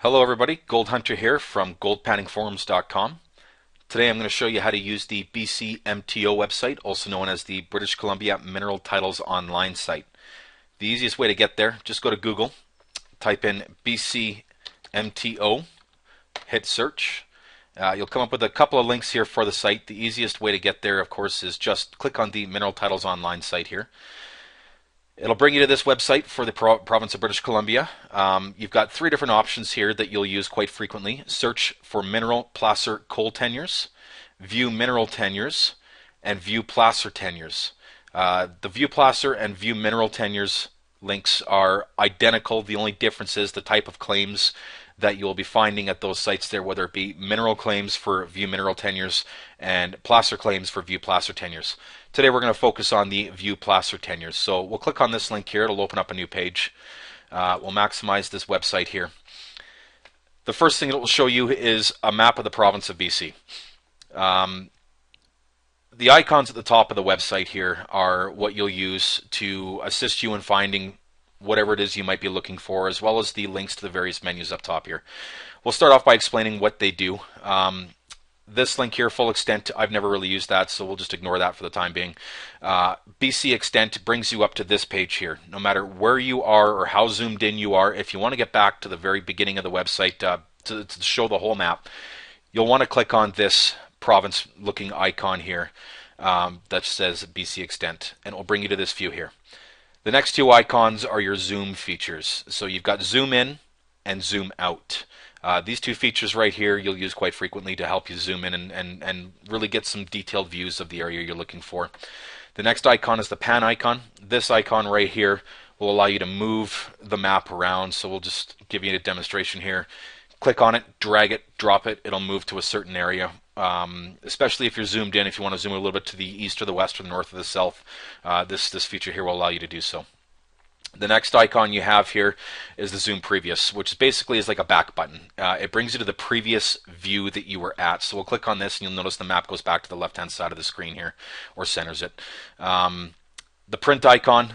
Hello everybody, Gold Hunter here from goldpanningforums.com. Today I'm going to show you how to use the BC MTO website, also known as the British Columbia Mineral Titles Online site. The easiest way to get there, just go to Google, type in BC MTO, hit search. You'll come up with a couple of links here for the site. The easiest way to get there, of course, is just click on the Mineral Titles Online site here. It'll bring you to this website for the province of British Columbia. You've got three different options here that you'll use quite frequently. Search for mineral placer coal tenures, view mineral tenures, and view placer tenures. The view placer and view mineral tenures links are identical. The only difference is the type of claims that you'll be finding at those sites there, whether it be mineral claims for view mineral tenures and placer claims for view placer tenures. Today we're going to focus on the view placer tenures. So we'll click on this link here. It'll open up a new page. We'll maximize this website here. The first thing it will show you is a map of the province of BC. The icons at the top of the website here are what you'll use to assist you in finding whatever it is you might be looking for, as well as the links to the various menus up top here. We'll start off by explaining what they do. This link here, full extent, I've never really used that, so we'll just ignore that for the time being. BC Extent brings you up to this page here. No matter where you are or how zoomed in you are, if you want to get back to the very beginning of the website to show the whole map, you'll want to click on this province looking icon here that says BC Extent, and it will bring you to this view here. The next two icons are your zoom features. So you've got zoom in and zoom out. These two features right here you'll use quite frequently to help you zoom in and really get some detailed views of the area you're looking for. The next icon is the pan icon. This icon right here will allow you to move the map around. So we'll just give you a demonstration here. Click on it, drag it, drop it. It'll move to a certain area. Especially if you're zoomed in, if you want to zoom a little bit to the east or the west or the north or the south, this feature here will allow you to do so. The next icon you have here is the zoom previous, which basically is like a back button. It brings you to the previous view that you were at. So we'll click on this and you'll notice the map goes back to the left hand side of the screen here, or centers it. The print icon,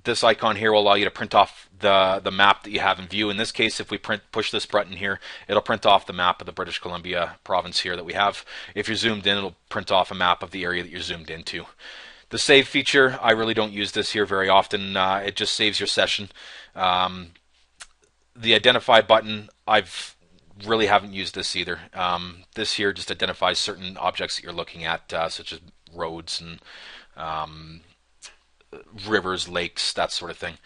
this icon here will allow you to print off the map that you have in view. In this case, if we push this button here, it'll print off the map of the British Columbia province here that we have. If you're zoomed in, it'll print off a map of the area that you're zoomed into. The save feature, I really don't use this here very often. It just saves your session. The identify button, I've really haven't used this either. This here just identifies certain objects that you're looking at, such as roads and rivers, lakes, that sort of thing.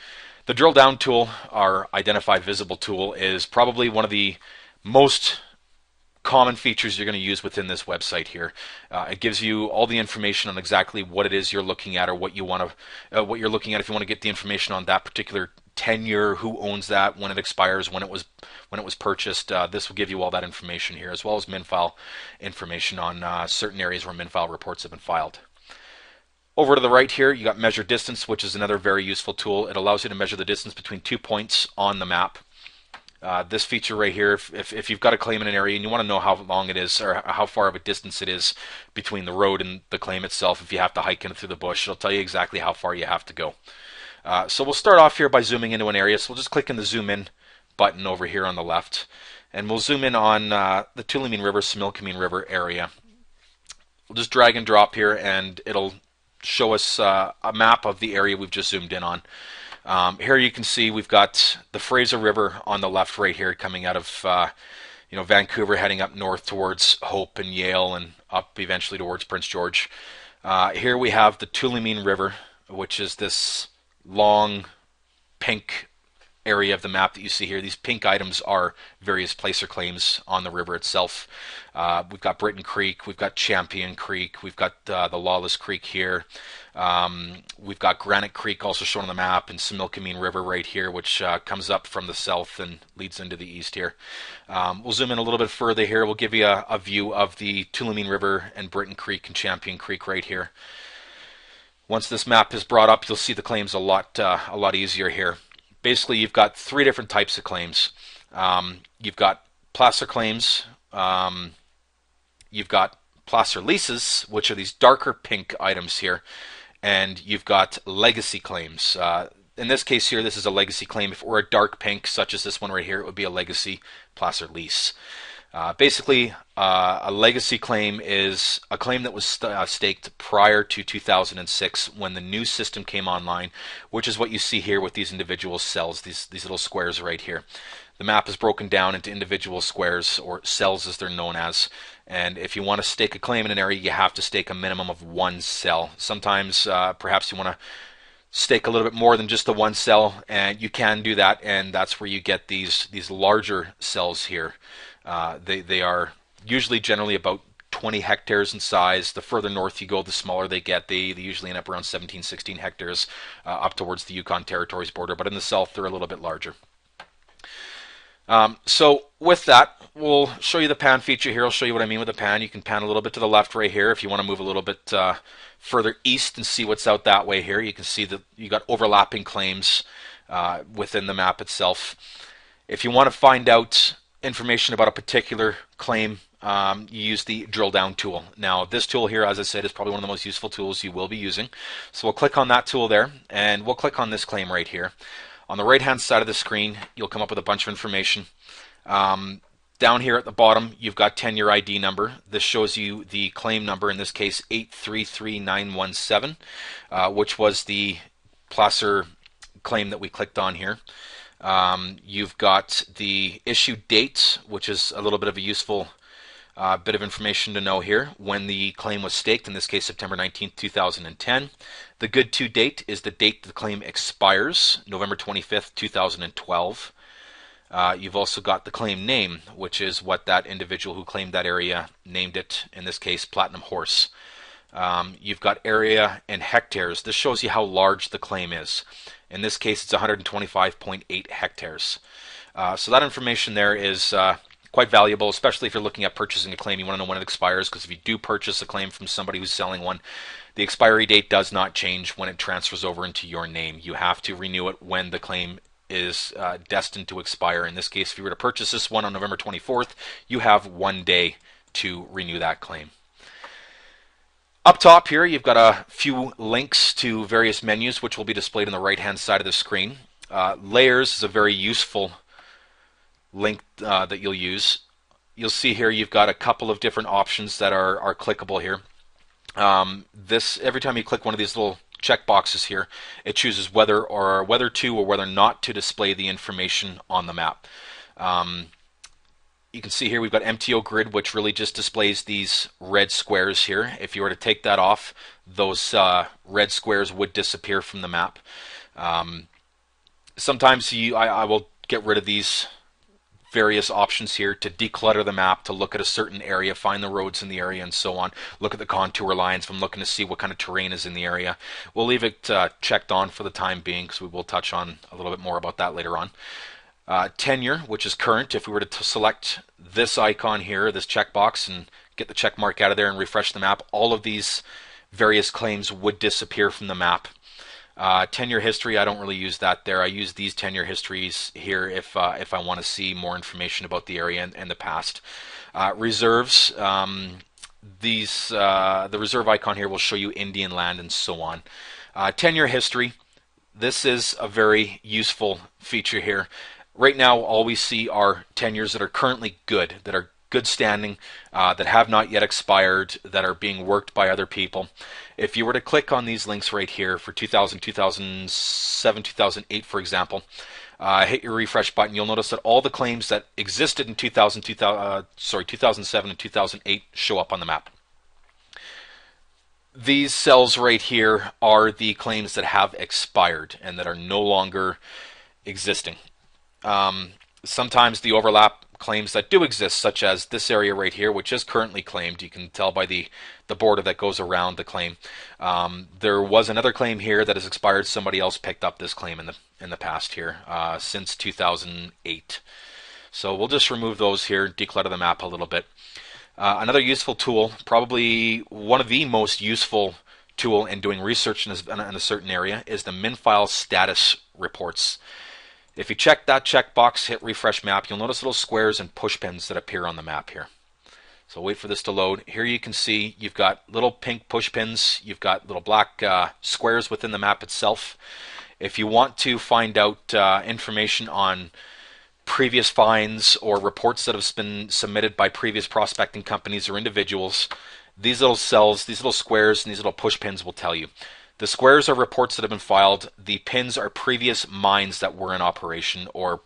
The drill down tool, our identify visible tool, is probably one of the most common features you're going to use within this website here. It gives you all the information on exactly what it is you're looking at, or what you want to, what you're looking at. If you want to get the information on that particular tenure, who owns that, when it expires, when it was purchased, this will give you all that information here, as well as MinFile information on certain areas where MinFile reports have been filed. Over to the right here, you got measure distance, which is another very useful tool. It allows you to measure the distance between 2 points on the map. This feature right here, if you've got a claim in an area and you want to know how long it is, or how far of a distance it is between the road and the claim itself, if you have to hike in through the bush, it'll tell you exactly how far you have to go. So we'll start off here by zooming into an area. So we'll just click on the zoom in button over here on the left, and we'll zoom in on the Tulameen River, Similkameen River area. We'll just drag and drop here, and it'll show us a map of the area we've just zoomed in on. Here you can see we've got the Fraser River on the left right here, coming out of Vancouver, heading up north towards Hope and Yale, and up eventually towards Prince George. Here we have the Tulameen River, which is this long pink area of the map that you see here. These pink items are various placer claims on the river itself. We've got Britain Creek, we've got Champion Creek, we've got the Wallace Creek here. We've got Granite Creek also shown on the map, and Similkameen River right here, which comes up from the south and leads into the east here. We'll zoom in a little bit further here. We'll give you a view of the Tulameen River and Britain Creek and Champion Creek right here. Once this map is brought up, you'll see the claims a lot easier here. Basically, you've got three different types of claims. You've got placer claims, you've got placer leases, which are these darker pink items here, and you've got legacy claims. in this case here, this is a legacy claim. If it were a dark pink, such as this one right here, it would be a legacy placer lease. Basically, a legacy claim is a claim that was staked prior to 2006 when the new system came online, which is what you see here with these individual cells, these little squares right here. The map is broken down into individual squares, or cells as they're known as, and if you want to stake a claim in an area, you have to stake a minimum of one cell. Sometimes perhaps you want to stake a little bit more than just the one cell, and you can do that, and that's where you get these larger cells here. They are usually generally about 20 hectares in size. The further north you go, the smaller they get. They usually end up around 17, 16 hectares up towards the Yukon Territories border, but in the south they're a little bit larger. So with that, we'll show you the pan feature here. I'll show you what I mean with the pan. You can pan a little bit to the left right here if you want to move a little bit further east and see what's out that way here. You can see that you got overlapping claims within the map itself. If you want to find out information about a particular claim, you use the drill down tool. Now this tool here, as I said, is probably one of the most useful tools you will be using. So we'll click on that tool there, and we'll click on this claim right here. On the right hand side of the screen, you'll come up with a bunch of information. Down here at the bottom, you've got tenure ID number. This shows you the claim number, in this case 833917, which was the placer claim that we clicked on here. You've got the issue date, which is a little bit of a useful bit of information to know here. When the claim was staked, in this case September 19th, 2010. The good to date is the date the claim expires, November 25th, 2012. You've also got the claim name, which is what that individual who claimed that area named it, in this case Platinum Horse. You've got area in hectares. This shows you how large the claim is. In this case, it's 125.8 hectares. So that information there is quite valuable, especially if you're looking at purchasing a claim. You want to know when it expires, because if you do purchase a claim from somebody who's selling one, the expiry date does not change when it transfers over into your name. You have to renew it when the claim is destined to expire. In this case, if you were to purchase this one on November 24th, you have 1 day to renew that claim. Up top here, you've got a few links to various menus, which will be displayed on the right-hand side of the screen. Layers is a very useful link that you'll use. You'll see here you've got a couple of different options that are clickable here. Every time you click one of these little check boxes here, it chooses whether to or whether not to display the information on the map. You can see here we've got MTO Grid, which really just displays these red squares here. If you were to take that off, those red squares would disappear from the map. Sometimes I will get rid of these various options here to declutter the map, to look at a certain area, find the roads in the area and so on, look at the contour lines if I'm looking to see what kind of terrain is in the area. We'll leave it checked on for the time being, because we will touch on a little bit more about that later on. Tenure, which is current. If we were to select this icon here, this checkbox, and get the check mark out of there and refresh the map, all of these various claims would disappear from the map. Tenure history, I don't really use that there. I use these tenure histories here if I want to see more information about the area and the past. Reserves, the reserve icon here will show you Indian land and so on. Tenure history, this is a very useful feature here. Right now, all we see are tenures that are currently good, that are good standing, that have not yet expired, that are being worked by other people. If you were to click on these links right here for 2000, 2007, 2008, for example, hit your refresh button, you'll notice that all the claims that existed in 2007 and 2008 show up on the map. These cells right here are the claims that have expired and that are no longer existing. Sometimes the overlap claims that do exist, such as this area right here, which is currently claimed. You can tell by the border that goes around the claim. There was another claim here that has expired. Somebody else picked up this claim in the past here since 2008. So we'll just remove those here, declutter the map a little bit. Another useful tool, probably one of the most useful tool in doing research in a certain area, is the MinFile status reports. If you check that checkbox, hit refresh map, you'll notice little squares and push pins that appear on the map here. So wait for this to load. Here you can see you've got little pink push pins, you've got little black squares within the map itself. If you want to find out information on previous finds or reports that have been submitted by previous prospecting companies or individuals, these little cells, these little squares, and these little push pins will tell you. The squares are reports that have been filed. The pins are previous mines that were in operation or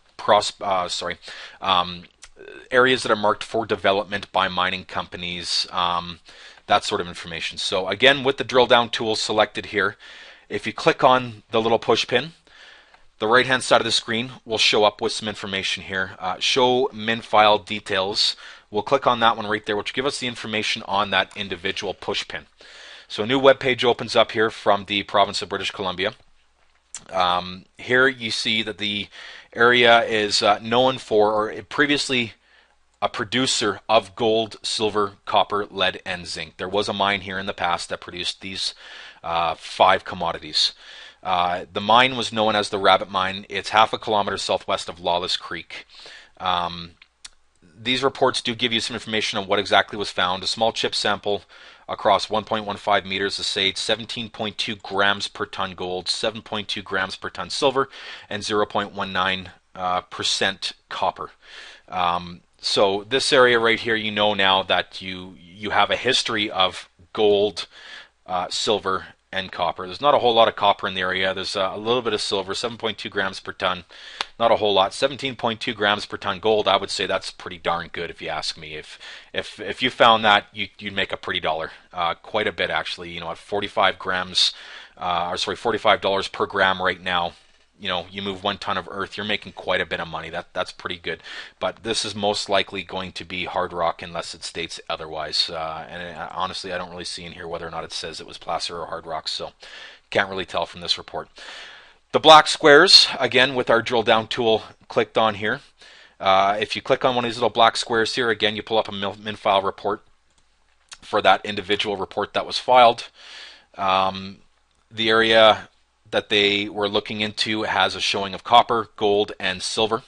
areas that are marked for development by mining companies, that sort of information. So again, with the drill down tool selected here, if you click on the little push pin, the right hand side of the screen will show up with some information here. Show min file details. We'll click on that one right there, which will give us the information on that individual push pin. So a new web page opens up here from the province of British Columbia. Here you see that the area is known for, or previously a producer of gold, silver, copper, lead, and zinc. There was a mine here in the past that produced these 5 commodities. The mine was known as the Rabbit Mine. It's half a kilometer southwest of Wallace Creek. These reports do give you some information on what exactly was found. A small chip sample across 1.15 meters of sage, 17.2 grams per ton gold, 7.2 grams per ton silver, and 0.19% copper. So this area right here, you know now that you have a history of gold, silver, and copper. There's not a whole lot of copper in the area. There's a little bit of silver, 7.2 grams per ton. Not a whole lot. 17.2 grams per ton gold, I would say that's pretty darn good if you ask me. If you found that, you'd make a pretty dollar. Quite a bit actually. You know, at 45 grams, $45 per gram right now. You know, you move 1 ton of earth, you're making quite a bit of money. That's pretty good. But this is most likely going to be hard rock unless it states otherwise. Honestly, I don't really see in here whether or not it says it was placer or hard rock, so can't really tell from this report. The black squares, again, with our drill down tool clicked on here. If you click on one of these little black squares here, again, you pull up a min file report for that individual report that was filed. The area that they were looking into has a showing of copper, gold, and silver.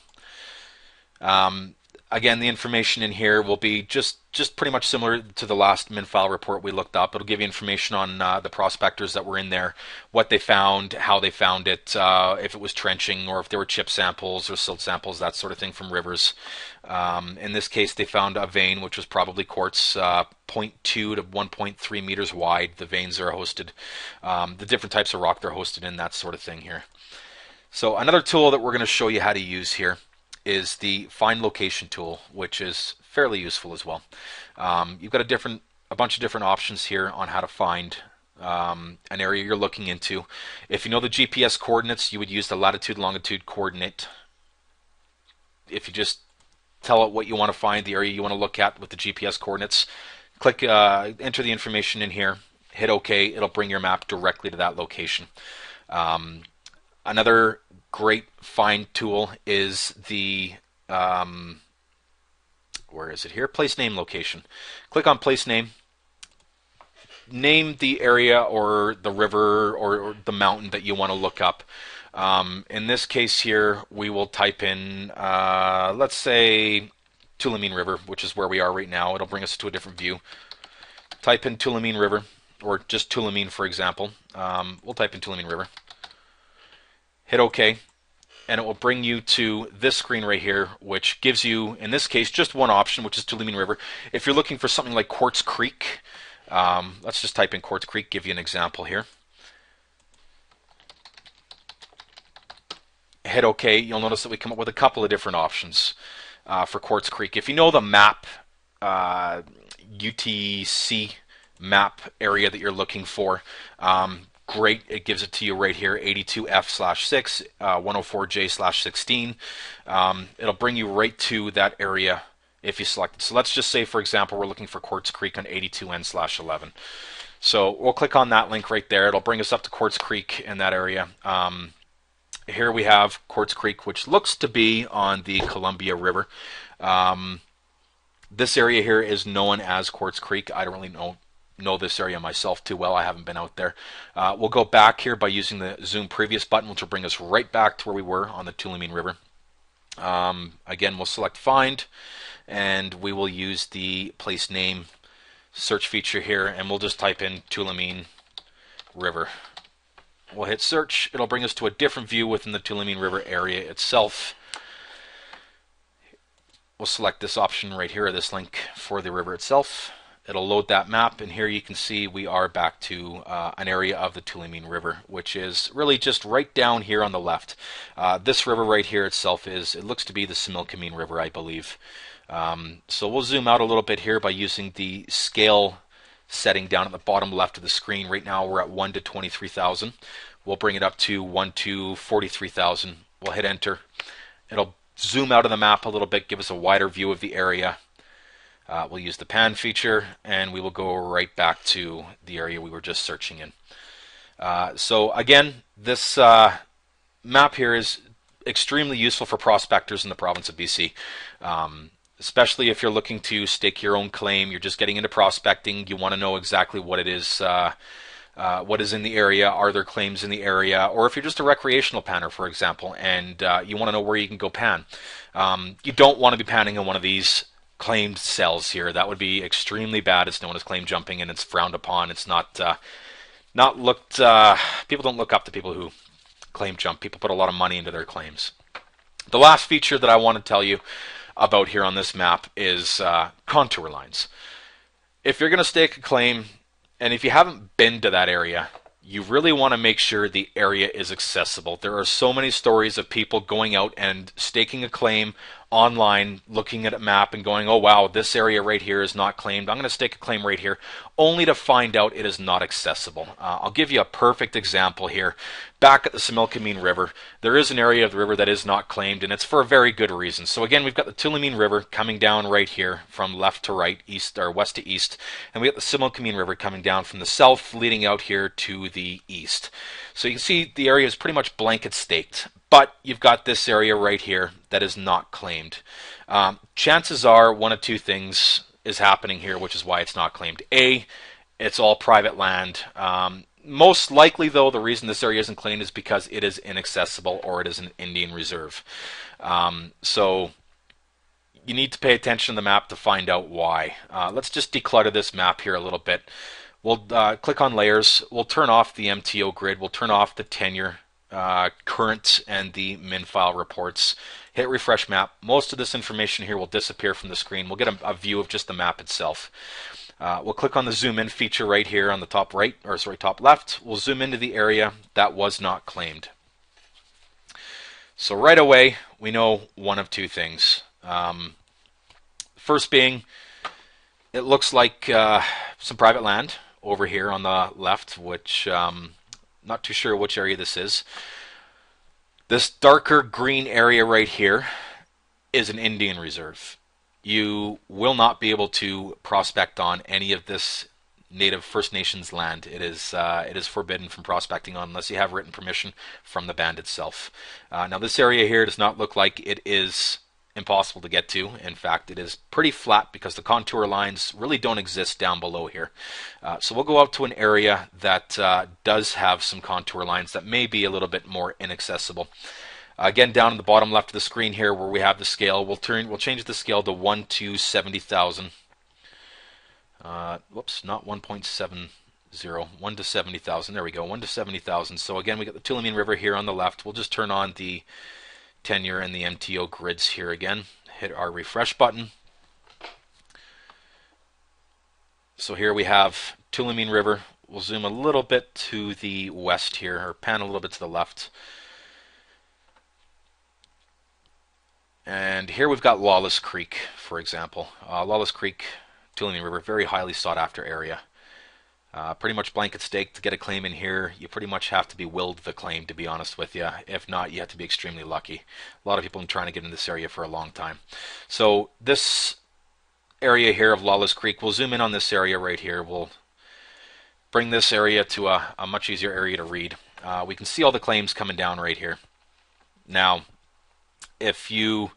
Again, the information in here will be just pretty much similar to the last min file report we looked up. It'll give you information on the prospectors that were in there, what they found, how they found it, if it was trenching or if there were chip samples or silt samples, that sort of thing from rivers. In this case, they found a vein, which was probably quartz, 0.2 to 1.3 meters wide. The veins are hosted, the different types of rock they're hosted in, that sort of thing here. So another tool that we're going to show you how to use here is the find location tool, which is fairly useful as well. You've got a bunch of different options here on how to find an area you're looking into. If you know the GPS coordinates, you would use the latitude longitude coordinate. If you just tell it what you want to find, the area you want to look at with the GPS coordinates, click enter the information in here, hit OK, it'll bring your map directly to that location. Another great find tool is the where is it here? Place name location. Click on place name. Name the area or the river or the mountain that you want to look up. In this case here, we will type in, let's say, Tulameen River, which is where we are right now. It'll bring us to a different view. Type in Tulameen River, or just Tulameen, for example. We'll type in Tulameen River. Hit OK, and it will bring you to this screen right here, which gives you, in this case, just one option, which is Tulameen River. If you're looking for something like Quartz Creek, let's just type in Quartz Creek, give you an example here. Hit OK, you'll notice that we come up with a couple of different options for Quartz Creek. If you know the map, UTC map area that you're looking for, great, it gives it to you right here, 82F/6, 104J/16. It'll bring you right to that area if you select it. So let's just say, for example, we're looking for Quartz Creek on 82N/11. So we'll click on that link right there. It'll bring us up to Quartz Creek in that area. Here we have Quartz Creek, which looks to be on the Columbia River. This area here is known as Quartz Creek. I don't really know this area myself too well. I haven't been out there. We'll go back here by using the zoom previous button, which will bring us right back to where we were on the Tulameen River. Again, we'll select find, and we will use the place name search feature here, and we'll just type in Tulameen River. We'll hit search. It'll bring us to a different view within the Tulameen River area itself. We'll select this option right here, or this link for the river itself. It'll load that map, and here you can see we are back to an area of the Tulameen River, which is really just right down here on the left. This river right here itself it looks to be the Similkameen River, I believe. So we'll zoom out a little bit here by using the scale setting down at the bottom left of the screen. Right now we're at 1 to 23,000. We'll bring it up to 1 to 43,000. We'll hit enter. It'll zoom out of the map a little bit, give us a wider view of the area. We'll use the pan feature, and we will go right back to the area we were just searching in. So again, this map here is extremely useful for prospectors in the province of BC. Especially if you're looking to stake your own claim, you're just getting into prospecting, you want to know exactly what it is, what is in the area, are there claims in the area, or if you're just a recreational panner, for example, and you want to know where you can go pan. You don't want to be panning in one of these claimed cells here. That would be extremely bad. It's known as claim jumping, and it's frowned upon. It's not looked, people don't look up to people who claim jump. People put a lot of money into their claims. The last feature that I want to tell you about here on this map is contour lines. If you're going to stake a claim, and if you haven't been to that area, you really want to make sure the area is accessible. There are so many stories of people going out and staking a claim online, looking at a map and going, oh wow, this area right here is not claimed. I'm going to stake a claim right here, only to find out it is not accessible. I'll give you a perfect example here. Back at the Similkameen River, there is an area of the river that is not claimed, and it's for a very good reason. So again, we've got the Tulameen River coming down right here from left to right, east or west to east, and we got the Similkameen River coming down from the south, leading out here to the east. So you can see the area is pretty much blanket staked. But you've got this area right here that is not claimed. Chances are one of two things is happening here, which is why it's not claimed. A, it's all private land. Most likely, though, the reason this area isn't claimed is because it is inaccessible or it is an Indian reserve. So you need to pay attention to the map to find out why. Let's just declutter this map here a little bit. We'll click on layers. We'll turn off the MTO grid. We'll turn off the tenure, current, and the min file reports. Hit refresh map. Most of this information here will disappear from the screen. We'll get a view of just the map itself. We'll click on the zoom in feature right here on the top right, or sorry, top left. We'll zoom into the area that was not claimed. So right away, we know one of two things. First being, it looks like some private land over here on the left, which not too sure which area this is. This darker green area right here is an Indian reserve. You will not be able to prospect on any of this native First Nations land. It is forbidden from prospecting on unless you have written permission from the band itself. Now this area here does not look like it is impossible to get to. In fact, it is pretty flat because the contour lines really don't exist down below here. So we'll go out to an area that does have some contour lines that may be a little bit more inaccessible. Again, down in the bottom left of the screen here where we have the scale, we'll change the scale to 1 to 70,000. Whoops, not 1.70, 1 to 70,000. There we go, 1 to 70,000. So again, we got the Tulameen River here on the left. We'll just turn on the tenure and the MTO grids here again. Hit our refresh button. So here we have Tulameen River. We'll zoom a little bit to the west here, or pan a little bit to the left. And here we've got Wallace Creek, for example. Wallace Creek, Tulameen River, very highly sought after area. Pretty much blanket stake to get a claim in here. You pretty much have to be willed the claim, to be honest with you. If not, you have to be extremely lucky. A lot of people have been trying to get in this area for a long time. So this area here of Wallace Creek, we'll zoom in on this area right here. We'll bring this area to a much easier area to read. We can see all the claims coming down right here. Now, if you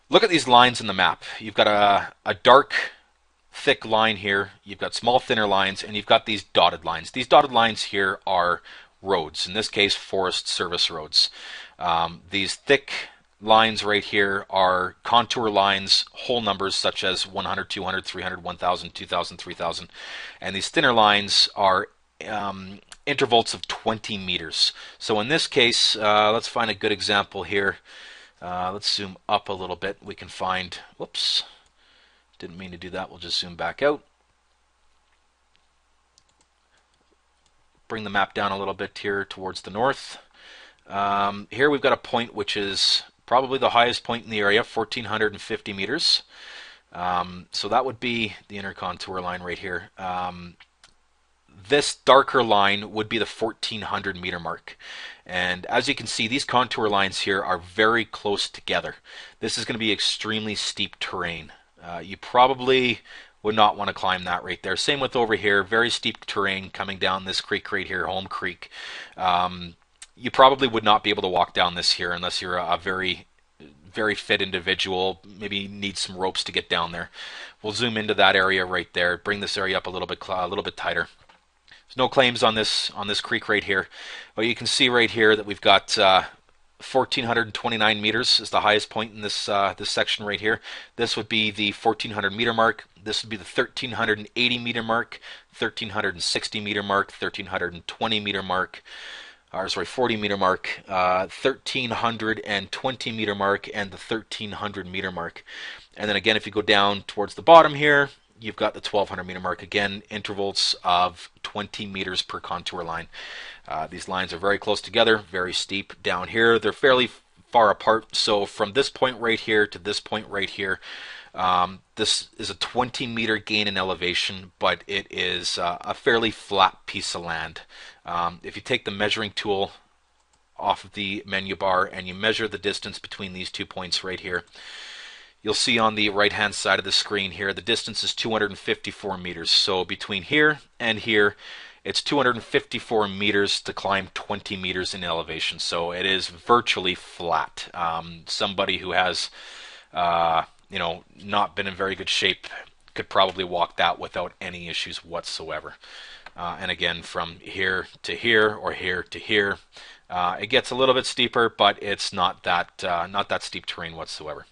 look at these lines in the map, you've got a dark, thick line here, you've got small, thinner lines, and you've got these dotted lines. These dotted lines here are roads, in this case, Forest Service roads. These thick lines right here are contour lines, whole numbers such as 100, 200, 300, 1,000, 2,000, 3,000. And these thinner lines are intervals of 20 meters. So in this case, let's find a good example here. Let's zoom up a little bit. We can find, whoops, didn't mean to do that. We'll just zoom back out. Bring the map down a little bit here towards the north. Here we've got a point which is probably the highest point in the area, 1,450 meters. So that would be the inner contour line right here. This darker line would be the 1,400 meter mark. And as you can see, these contour lines here are very close together. This is going to be extremely steep terrain. You probably would not want to climb that right there. Same with over here, very steep terrain coming down this creek right here, Home Creek. You probably would not be able to walk down this here unless you're a very fit individual, maybe need some ropes to get down there. We'll zoom into that area right there, bring this area up a little bit tighter. There's no claims on this creek right here, but you can see right here that we've got 1,429 meters is the highest point in this this section right here. This would be the 1,400 meter mark. This would be the 1,380 meter mark, 1,360 meter mark, 1,320 meter mark. 40 meter mark, 1,320 meter mark, and the 1,300 meter mark. And then again, if you go down towards the bottom here, you've got the 1,200 meter mark. Again, intervals of 20 meters per contour line. These lines are very close together, very steep. Down here, they're fairly far apart. So from this point right here to this point right here, this is a 20 meter gain in elevation, but it is a fairly flat piece of land. If you take the measuring tool off of the menu bar and you measure the distance between these 2 points right here, you'll see on the right hand side of the screen here the distance is 254 meters. So between here and here, it's 254 meters to climb 20 meters in elevation. So it is virtually flat. Somebody who has not been in very good shape could probably walk that without any issues whatsoever. And again, from here to here or here to here, it gets a little bit steeper, but it's not that steep terrain whatsoever.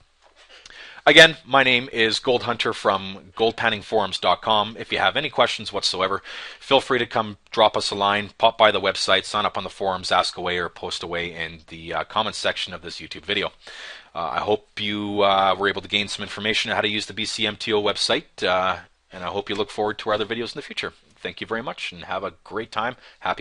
Again, my name is Gold Hunter from goldpanningforums.com. If you have any questions whatsoever, feel free to come drop us a line, pop by the website, sign up on the forums, ask away, or post away in the comments section of this YouTube video. I hope you were able to gain some information on how to use the BC MTO website, and I hope you look forward to our other videos in the future. Thank you very much, and have a great time. Happy